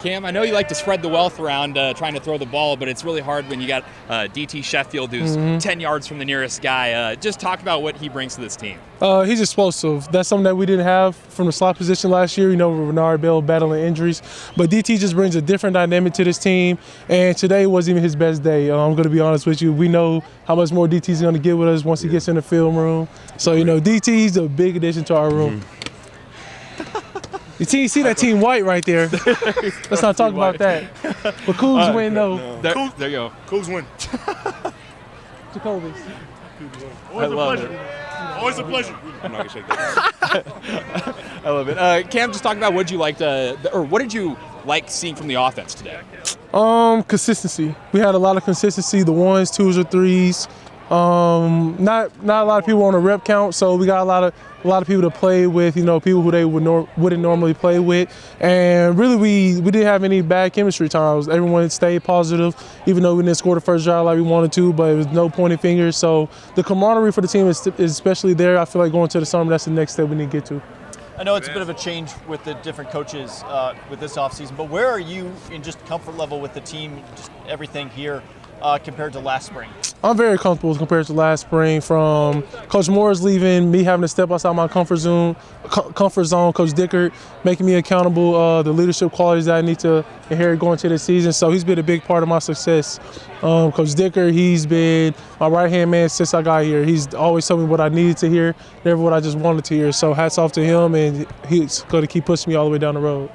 Cam, I know you like to spread the wealth around trying to throw the ball, but it's really hard when you got DT Sheffield who's 10 yards from the nearest guy. Just talk about what he brings to this team. He's explosive. That's something that we didn't have from the slot position last year, with Renard Bell battling injuries. But DT just brings a different dynamic to this team, and today wasn't even his best day. I'm going to be honest with you. We know how much more DT's going to get with us once he gets in the film room. So, DT's a big addition to our room. You see that team white right there. Let's not talk about that. But Cougs win, though. There you go. Cougs win. Jacobus. Always a pleasure. Always a pleasure. I'm not going to shake that. I love it. Cam, just talk about what did you like seeing from the offense today? Consistency. We had a lot of consistency, the ones, twos, or threes. Not a lot of people on a rep count, so we got a lot of people to play with, people who they wouldn't normally play with. And really we didn't have any bad chemistry times. Everyone stayed positive, even though we didn't score the first drive like we wanted to, but it was no pointing fingers. So the camaraderie for the team is especially there. I feel like going to the summer, that's the next step we need to get to. I know it's a bit of a change with the different coaches with this offseason, but where are you in just comfort level with the team, just everything here compared to last spring? I'm very comfortable compared to last spring. From Coach Moore's leaving, me having to step outside my comfort zone. Coach Dickert making me accountable, the leadership qualities that I need to inherit going into this season. So he's been a big part of my success. Coach Dickert, he's been my right-hand man since I got here. He's always told me what I needed to hear, never what I just wanted to hear. So hats off to him, and he's going to keep pushing me all the way down the road.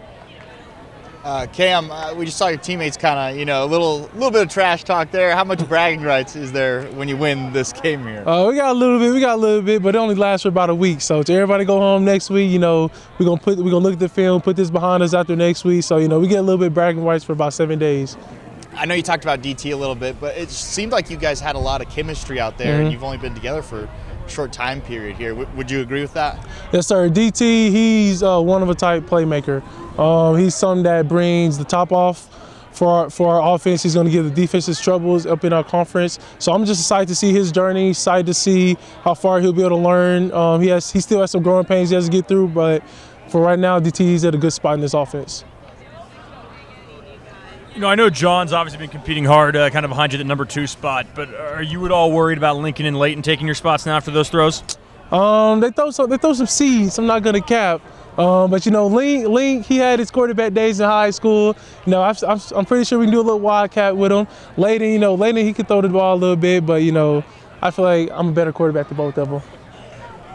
Cam, we just saw your teammates kind of, a little bit of trash talk there. How much bragging rights is there when you win this game here? We got a little bit, but it only lasts for about a week. So to everybody go home next week, we're gonna look at the film, put this behind us after next week. So we get a little bit of bragging rights for about 7 days. I know you talked about DT a little bit, but it seemed like you guys had a lot of chemistry out there, and you've only been together for a short time period here. Would you agree with that? Yes, sir. DT, he's one of a type playmaker. He's something that brings the top off for our offense. He's going to give the defenses troubles up in our conference. So I'm just excited to see his journey, excited to see how far he'll be able to learn. He still has some growing pains he has to get through, but for right now, DT is at a good spot in this offense. I know John's obviously been competing hard kind of behind you at the number 2 spot, but are you at all worried about Lincoln and Leighton taking your spots now after those throws? They throw some seeds. I'm not going to cap. But Link, he had his quarterback days in high school. I'm pretty sure we can do a little wildcat with him. Leighton, he can throw the ball a little bit, but I feel like I'm a better quarterback than both of them.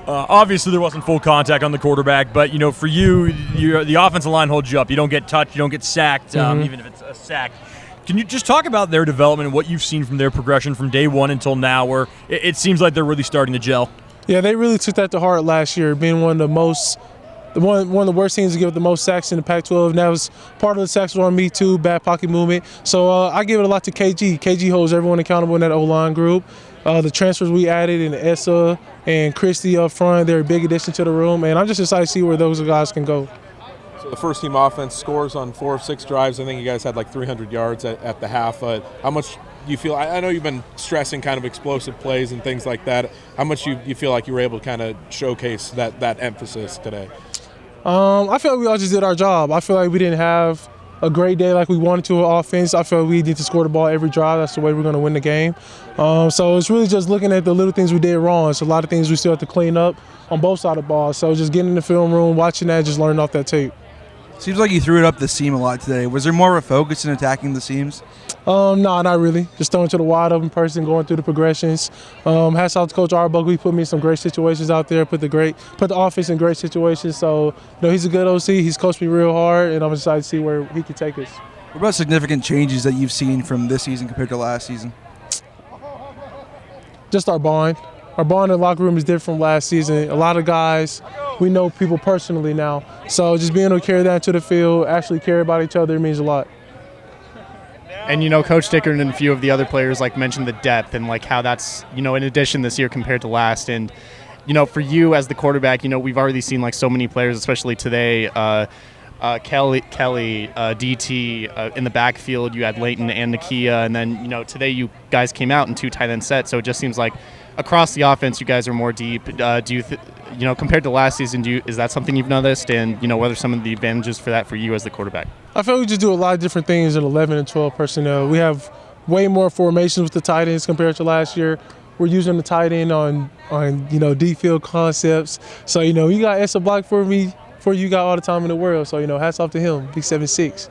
Obviously, there wasn't full contact on the quarterback, but for you, the offensive line holds you up. You don't get touched, you don't get sacked, even if it's a sack. Can you just talk about their development and what you've seen from their progression from day one until now, where it seems like they're really starting to gel? Yeah, they really took that to heart last year, being one of the worst teams to give up the most sacks in the Pac-12, and that was part of the sacks were on me too, bad pocket movement. So I give it a lot to KG. KG holds everyone accountable in that O-line group. The transfers we added in Essa and Christie up front, they're a big addition to the room, and I'm just excited to see where those guys can go. So the first team offense scores on 4 of 6 drives. I think you guys had like 300 yards at the half. How much do you feel? I know you've been stressing kind of explosive plays and things like that. How much you feel like you were able to kind of showcase that emphasis today? I feel like we all just did our job. I feel like we didn't have a great day like we wanted to on offense. I feel like we need to score the ball every drive. That's the way we're going to win the game. So it's really just looking at the little things we did wrong. It's a lot of things we still have to clean up on both sides of the ball. So just getting in the film room, watching that, just learning off that tape. Seems like you threw it up the seam a lot today. Was there more of a focus in attacking the seams? No, not really. Just throwing to the wide open person, going through the progressions. Hats off to Coach Arbuckle. He put me in some great situations out there, put the offense in great situations. So, he's a good OC. He's coached me real hard, and I'm excited to see where he can take us. What about significant changes that you've seen from this season compared to last season? Just our bond. Our bond in the locker room is different from last season. A lot of guys, we know people personally now. So just being able to carry that to the field, actually care about each other means a lot. And, Coach Dickert and a few of the other players mentioned the depth and how that's, in addition this year compared to last. And, for you as the quarterback, we've already seen so many players, especially today, Kelly, DT in the backfield. You had Leighton and Nakia. And then, today you guys came out in 2 tight end sets. So it just seems like across the offense, you guys are more deep. Do you, compared to last season, is that something you've noticed? And what are some of the advantages for that for you as the quarterback? I feel we just do a lot of different things in 11 and 12 personnel. We have way more formations with the tight ends compared to last year. We're using the tight end on deep field concepts. So you got Essa block for me, for you got all the time in the world. So hats off to him, big 7'6".